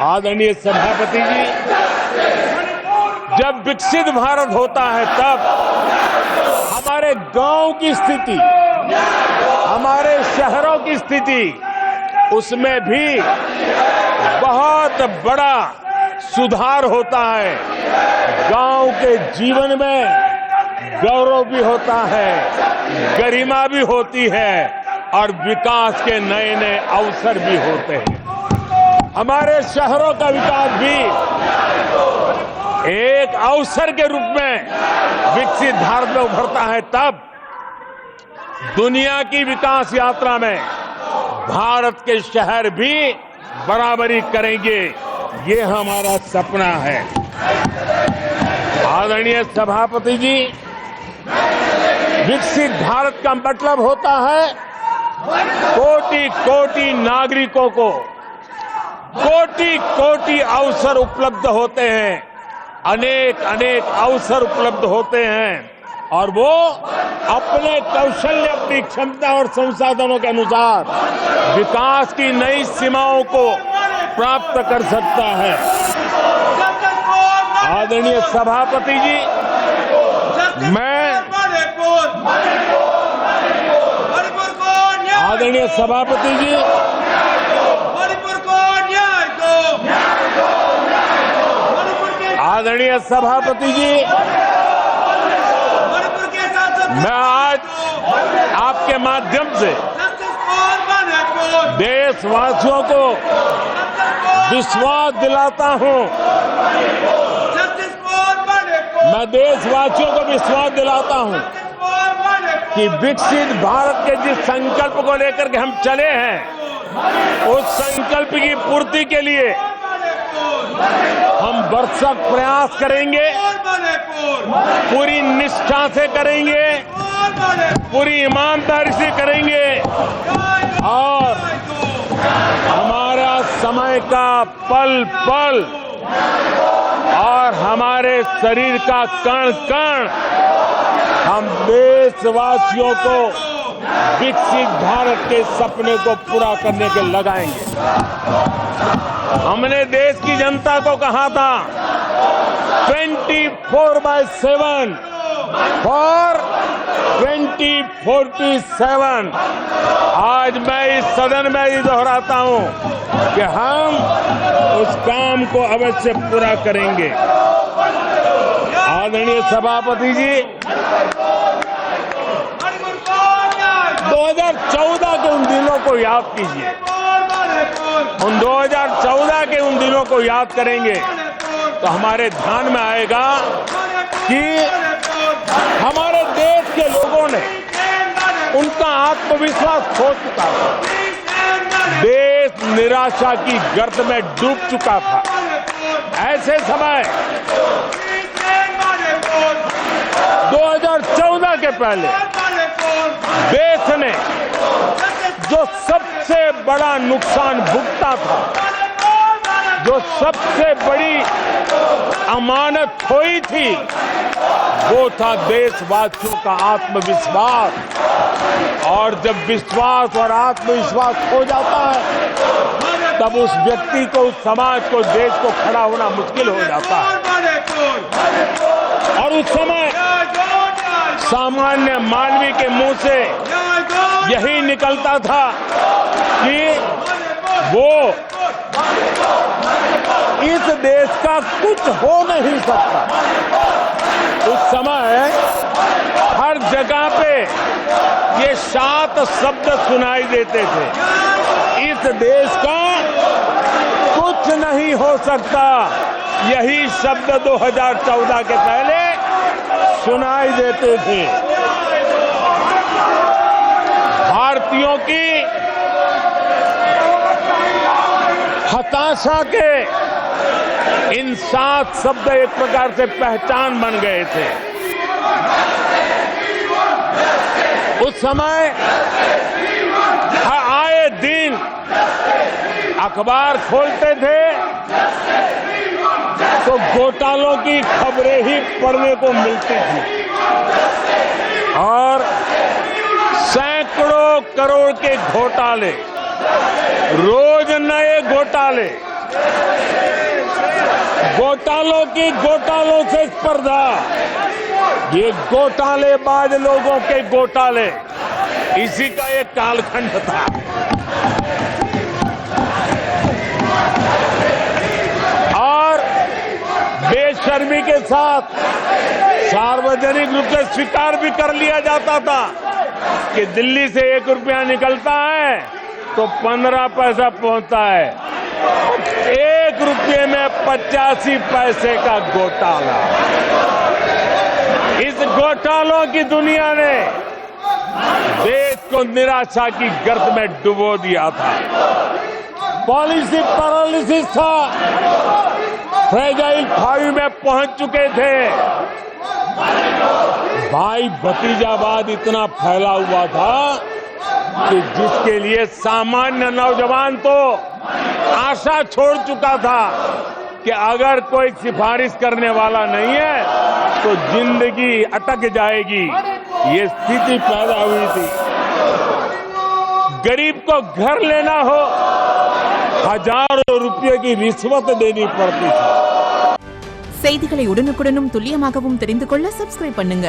आदरणीय सभापति जी, जब विकसित भारत होता है तब हमारे गांव की स्थिति, हमारे शहरों की स्थिति, उसमें भी बहुत बड़ा सुधार होता है। गांव के जीवन में गौरव भी होता है, गरिमा भी होती है और विकास के नए नए अवसर भी होते हैं। हमारे शहरों का विकास भी एक अवसर के रूप में विकसित भारत में उभरता है, तब दुनिया की विकास यात्रा में भारत के शहर भी बराबरी करेंगे, ये हमारा सपना है। आदरणीय सभापति जी, विकसित भारत का मतलब होता है कोटि कोटि नागरिकों को कोटि कोटि अवसर उपलब्ध होते हैं, अनेक अनेक अवसर उपलब्ध होते हैं और वो अपने कौशल्य, अपनी क्षमता और संसाधनों के अनुसार विकास की नई सीमाओं को प्राप्त कर सकता है। आदरणीय सभापति जी, आदरणीय सभापति जी, आदरणीय सभापति जी, मैं आज आपके माध्यम से देशवासियों को विश्वास दिलाता हूं, मैं देशवासियों को विश्वास दिलाता हूं कि विकसित भारत के जिस संकल्प को लेकर के हम चले हैं, उस संकल्प की पूर्ति के लिए हम भरसक प्रयास करेंगे, पूरी निष्ठा से करेंगे, पूरी ईमानदारी से करेंगे और हमारा समय का पल पल और हमारे शरीर का कण कण हम देशवासियों को विकसित भारत के सपने को पूरा करने के लगाएंगे। हमने देश की जनता को कहा था 24/7 फॉर 2047। आज मैं इस सदन में ये दोहराता हूं कि हम उस काम को अवश्य पूरा करेंगे। आदरणीय सभापति जी, 2014 के उन दिनों को याद कीजिए, उन 2014 के उन दिनों को याद करेंगे तो हमारे ध्यान में आएगा कि हमारे देश के लोगों ने उनका आत्मविश्वास खो चुका था, देश निराशा की गर्त में डूब चुका था। ऐसे समय 2014 के पहले देश ने जो सबसे बड़ा नुकसान भुगता था, जो सबसे बड़ी अमानत खोई थी, वो था देशवासियों का आत्मविश्वास। और जब विश्वास और आत्मविश्वास खो जाता है, तब उस व्यक्ति को, उस समाज को, देश को खड़ा होना मुश्किल हो जाता है। और उस समय सामान्य मानवी के मुंह से यही निकलता था कि वो इस देश का कुछ हो नहीं सकता। उस समय हर जगह पे ये 7 शब्द सुनाई देते थे, इस देश का कुछ नहीं हो सकता। यही शब्द 2014 के पहले सुनाई देते थे। भारतीयों की हताशा के इन 7 शब्द एक प्रकार से पहचान बन गए थे। उस समय आए दिन अखबार खोलते थे तो घोटालों की खबरें ही पढ़ने को मिलती थी और सैकड़ों करोड़ के घोटाले, रोज नए घोटाले, घोटालों से स्पर्धा, ये घोटालेबाज लोगों के घोटाले, इसी का एक कालखंड था। और बेशर्मी के साथ सार्वजनिक रूप से स्वीकार भी कर लिया जाता था कि दिल्ली से 1 रुपया निकलता है तो 15 पैसा पहुंचता है। 1 रुपये में 85 पैसे का घोटाला। इस घोटालों की दुनिया ने देश को निराशा की गर्त में डुबो दिया था। पॉलिसी पैरालिसिस था, फ्रेजाइल 5 में पहुंच चुके थे। भाई भतीजावाद इतना फैला हुआ था कि जिसके लिए सामान्य नौजवान तो आशा छोड़ चुका था कि अगर कोई सिफारिश करने वाला नहीं है तो जिंदगी अटक जाएगी। ये स्थिति पैदा हुई थी। गरीब को घर लेना हो, हजारों रुपये की रिश्वत देनी पड़ती थी। செய்திகளை உடனுக்குடனும் துல்லியமாகவும் தெரிந்து கொள்ள சப்ஸ்கிரைப் பண்ணுங்க.